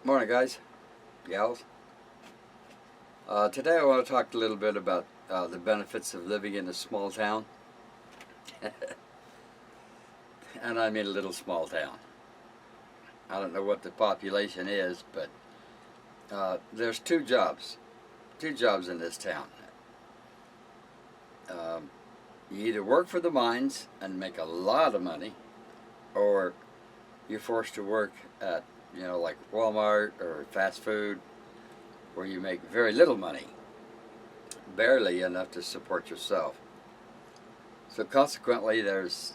Morning, guys, gals. Today I want to talk a little bit about the benefits of living in a small town. And I mean a little small town. I don't know what the population is, but there's two jobs in this town. You either work for the mines and make a lot of money, or you're forced to work at, like Walmart or fast food, where you make very little money, barely enough to support yourself. So consequently, there's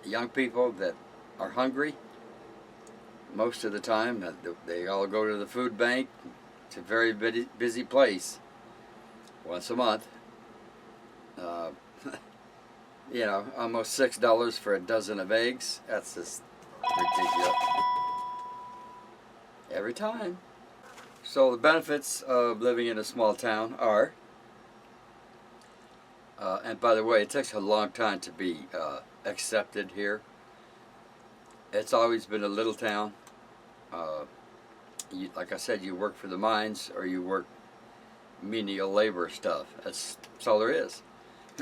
young people that are hungry most of the time. They all go to the food bank. It's a very busy place once a month. Almost $6 for a dozen of eggs. That's just ridiculous. Every time. So the benefits of living in a small town are, and by the way, it takes a long time to be accepted here. It's always been a little town. Like I said, you work for the mines or you work menial labor stuff. That's all there is.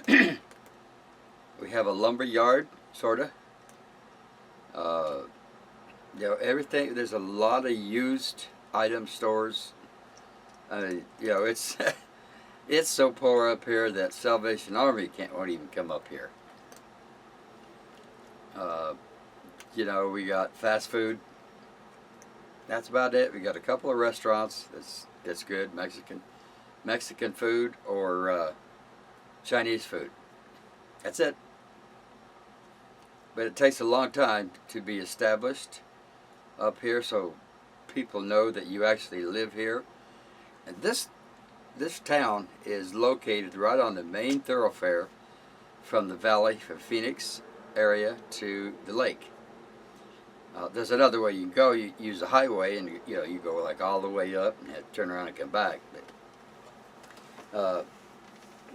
We have a lumber yard, sorta. Everything. There's a lot of used item stores. It's it's so poor up here that Salvation Army won't even come up here. We got fast food. That's about it. We got a couple of restaurants. That's good. Mexican food or Chinese food. That's it. But it takes a long time to be established up here, so people know that you actually live here. And this town is located right on the main thoroughfare from the valley, from Phoenix area to the lake. There's another way you can go. You use the highway, and you go like all the way up and have to turn around and come back.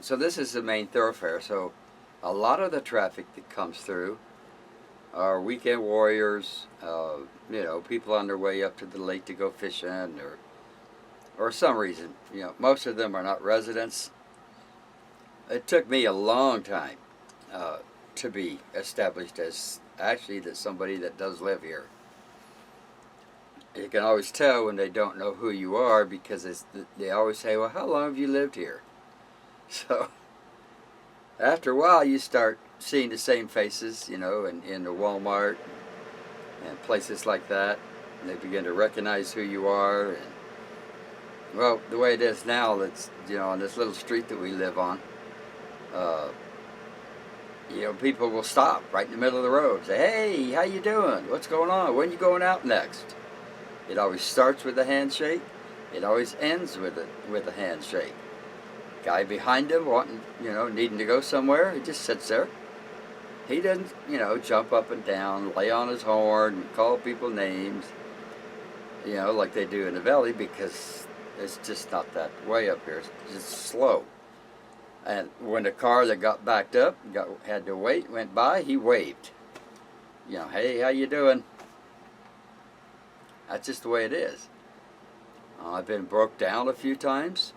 So this is the main thoroughfare. So a lot of the traffic that comes through are weekend warriors, people on their way up to the lake to go fishing, or some reason. Most of them are not residents. It took me a long time to be established as actually somebody that does live here. You can always tell when they don't know who you are, because they always say, well, how long have you lived here? So after a while you start seeing the same faces, in the Walmart and places like that. And they begin to recognize who you are. And, well, the way it is now, that's on this little street that we live on, people will stop right in the middle of the road, say, hey, how you doing? What's going on? When you going out next? It always starts with a handshake. It always ends with a handshake. Guy behind him wanting, needing to go somewhere, he just sits there. He doesn't, jump up and down, lay on his horn, and call people names, like they do in the valley, because it's just not that way up here. It's just slow. And when the car that got backed up, had to wait, went by, he waved. Hey, how you doing? That's just the way it is. I've been broke down a few times.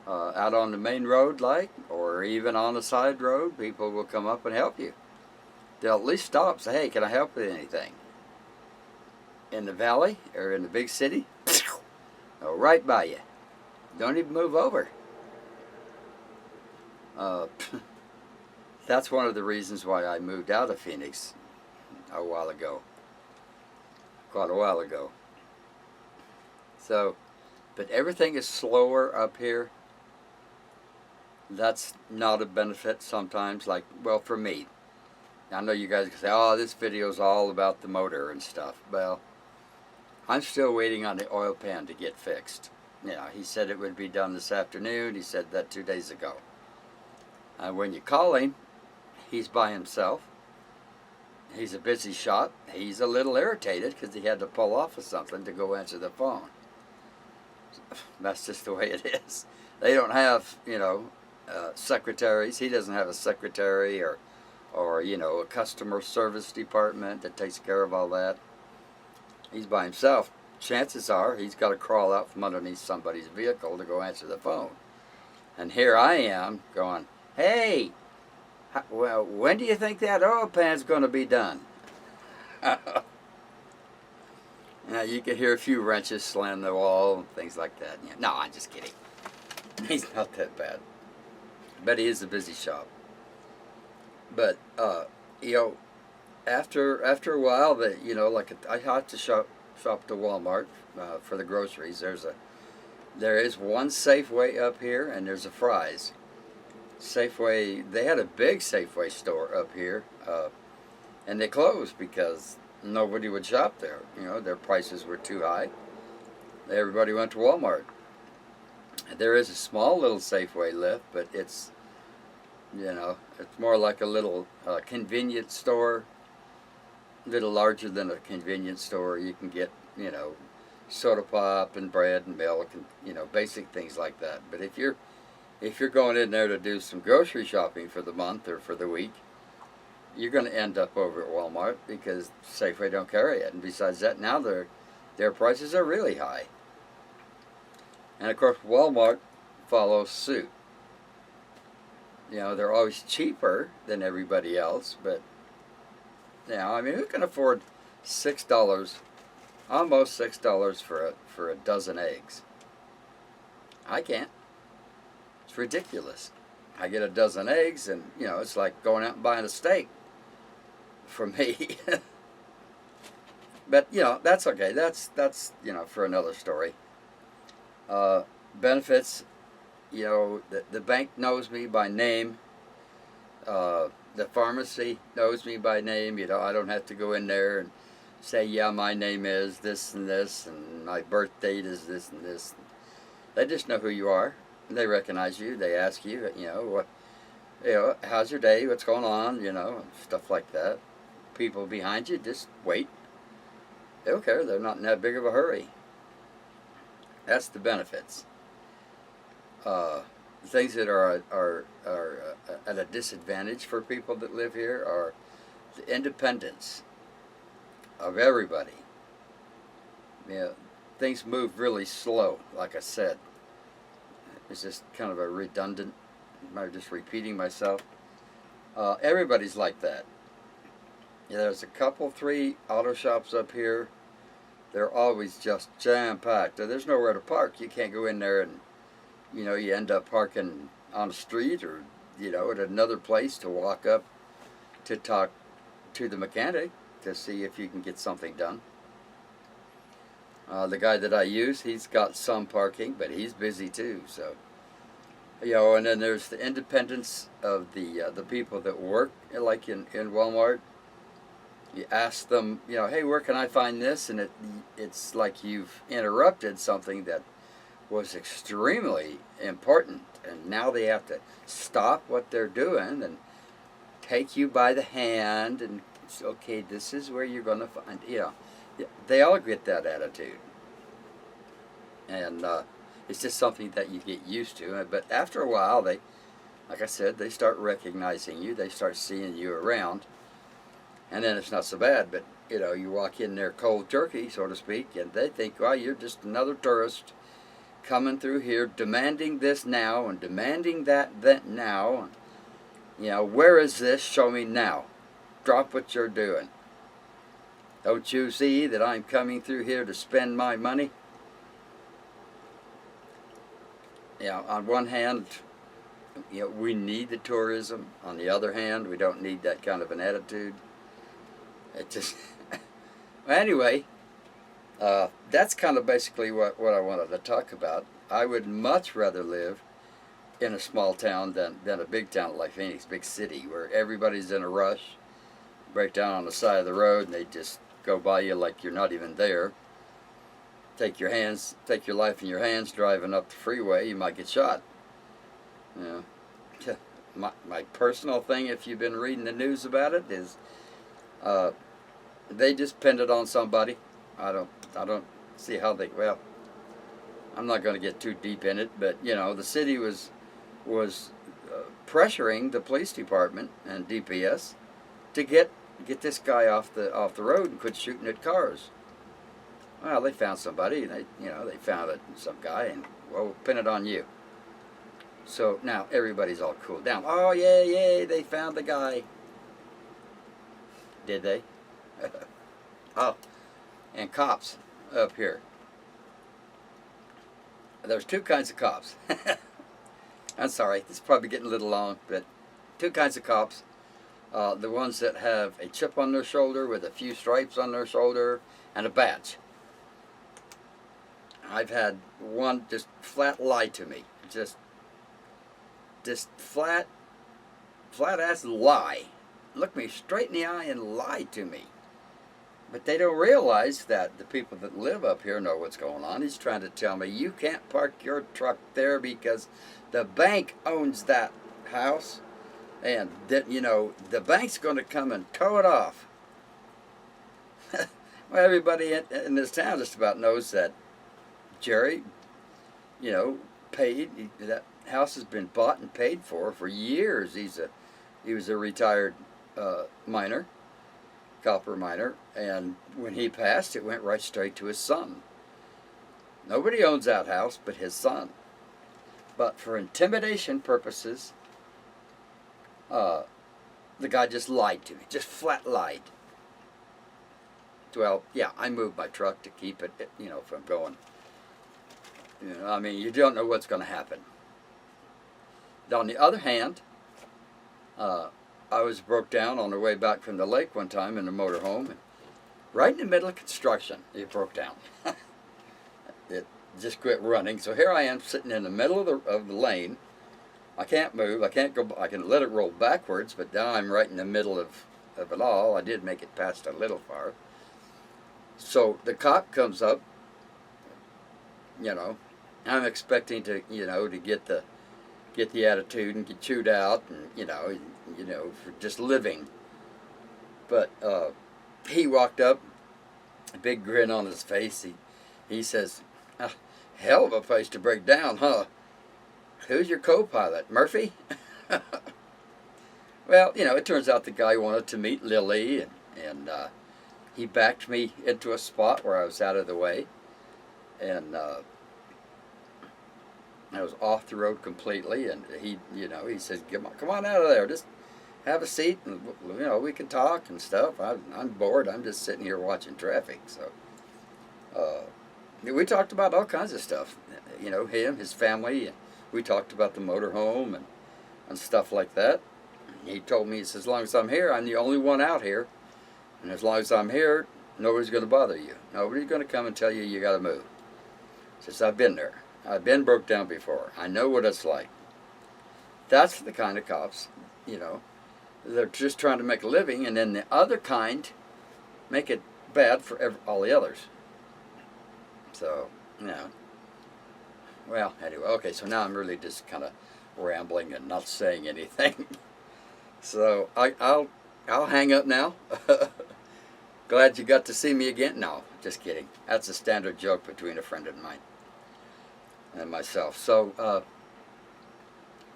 Out on the main road, or even on the side road, people will come up and help you. They'll at least stop and say, hey, can I help with anything? In the valley, or in the big city, they'll right by you. Don't even move over. That's one of the reasons why I moved out of Phoenix quite a while ago. So, but everything is slower up here. That's not a benefit sometimes, for me. I know you guys can say, oh, this video is all about the motor and stuff. Well, I'm still waiting on the oil pan to get fixed. He said it would be done this afternoon. He said that 2 days ago. When you call him, he's by himself. He's a busy shop. He's a little irritated because he had to pull off of something to go answer the phone. That's just the way it is. They don't have, secretaries. He doesn't have a secretary or a customer service department that takes care of all that. He's by himself. chances are he's got to crawl out from underneath somebody's vehicle to go answer the phone. And here I am going, hey, well, when do you think that oil pan's going to be done? Now, you can hear a few wrenches slam the wall and things like that. Yeah, no, I'm just kidding. He's not that bad. But he is a busy shop. But, you know, after a while, that you know, like I have to shop to Walmart for the groceries. There is one Safeway up here, and there's a Fry's. Safeway, they had a big Safeway store up here, and they closed because nobody would shop there. You know, their prices were too high. Everybody went to Walmart. There is a small little Safeway left, but it's, you know, it's more like a little convenience store, a little larger than a convenience store. You can get, you know, soda pop and bread and milk and, you know, basic things like that. But if you're going in there to do some grocery shopping for the month or for the week, you're going to end up over at Walmart because Safeway don't carry it. And besides that, now their prices are really high. And of course, Walmart follows suit. You know, they're always cheaper than everybody else, but, you know, I mean, who can afford $6, almost $6 for a dozen eggs? I can't. It's ridiculous. I get a dozen eggs, and, you know, it's like going out and buying a steak for me. But, you know, that's okay. That's you know, for another story. Benefits, you know, the bank knows me by name. The pharmacy knows me by name. You know, I don't have to go in there and say, yeah, my name is this, and my birth date is this and this. They just know who you are. They recognize you. They ask you, you know, how's your day? What's going on? You know, stuff like that. People behind you just wait. They don't care. They're not in that big of a hurry. That's the benefits. Things that are at a disadvantage for people that live here are the independence of everybody. You know, things move really slow, like I said. It's just kind of a redundant, I'm just repeating myself. Everybody's like that. You know, there's a couple, 3 auto shops up here. They're always just jam-packed. There's nowhere to park. You can't go in there and, you know, you end up parking on the street or, you know, at another place to walk up to talk to the mechanic to see if you can get something done. The guy that I use, he's got some parking, but he's busy too. So, you know, and then there's the independence of the people that work, like in Walmart. You ask them, you know, hey, where can I find this? And it's like you've interrupted something that was extremely important, and now they have to stop what they're doing and take you by the hand and say, okay, this is where you're going to find, you know. They all get that attitude, and it's just something that you get used to. But after a while, they, like I said, they start recognizing you. They start seeing you around, and then it's not so bad. But you know, you walk in there cold turkey, so to speak, and they think, well, you're just another tourist coming through here, demanding this now and demanding that now. And, you know, where is this? Show me now. Drop what you're doing. Don't you see that I'm coming through here to spend my money? You know, on one hand, you know, we need the tourism. On the other hand, we don't need that kind of an attitude. It just... Well, anyway, that's kind of basically what I wanted to talk about. I would much rather live in a small town than a big town like Phoenix, big city, where everybody's in a rush, break down on the side of the road, and they just go by you like you're not even there. Take your life in your hands driving up the freeway, you might get shot. You know, my personal thing, if you've been reading the news about it, is they just pinned it on somebody. I don't see how they, well, I'm not going to get too deep in it, but you know, the city was pressuring the police department and DPS to get this guy off the road and quit shooting at cars. Well, they found somebody, and they found it, some guy, and well, we'll pin it on you. So now everybody's all cooled down. Oh, yay, yay, they found the guy. Did they? Oh, and cops up here. There's two kinds of cops. I'm sorry, this is probably getting a little long, but two kinds of cops. The ones that have a chip on their shoulder with a few stripes on their shoulder and a badge. I've had one just flat lie to me. Just flat ass lie. Look me straight in the eye and lie to me. But they don't realize that the people that live up here know what's going on. He's trying to tell me, you can't park your truck there because the bank owns that house. And that, the bank's going to come and tow it off. Well, everybody in this town just about knows that Jerry, paid. That house has been bought and paid for years. He was a retired miner, copper miner, and when he passed, it went right straight to his son. Nobody owns that house but his son. But for intimidation purposes, the guy just lied to me, just flat lied. Well, yeah, I moved my truck to keep it, from going. You don't know what's going to happen. On the other hand, I was broke down on the way back from the lake one time in a motorhome, and right in the middle of construction, it broke down. It just quit running. So here I am sitting in the middle of the lane. I can't move. I can't go. I can let it roll backwards, but now I'm right in the middle of it all. I did make it past a little far. So the cop comes up. I'm expecting to to get the attitude and get chewed out, and for just living. But he walked up, a big grin on his face. He says, oh, "Hell of a place to break down, huh? Who's your co-pilot, Murphy?" Well, it turns out the guy wanted to meet Lilly, and he backed me into a spot where I was out of the way, and I was off the road completely. And he said, "Come on out of there. Just have a seat, and we can talk and stuff. I'm bored. I'm just sitting here watching traffic." So we talked about all kinds of stuff. Him, his family. And we talked about the motorhome and stuff like that. He told me, he says, as long as I'm here, I'm the only one out here. And as long as I'm here, nobody's going to bother you. Nobody's going to come and tell you got to move. He says, I've been there. I've been broke down before. I know what it's like. That's the kind of cops, they're just trying to make a living, and then the other kind make it bad for all the others. So, well, anyway, okay, so now I'm really just kind of rambling and not saying anything. So I'll hang up now. Glad you got to see me again. No, just kidding. That's a standard joke between a friend of mine and myself. So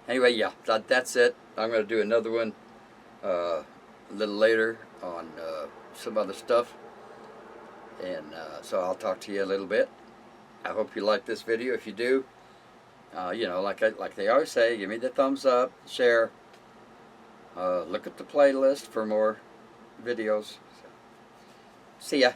anyway, yeah, that's it. I'm going to do another one a little later on some other stuff. And so I'll talk to you a little bit. I hope you like this video. If you do, like they always say, give me the thumbs up, share. Look at the playlist for more videos. See ya.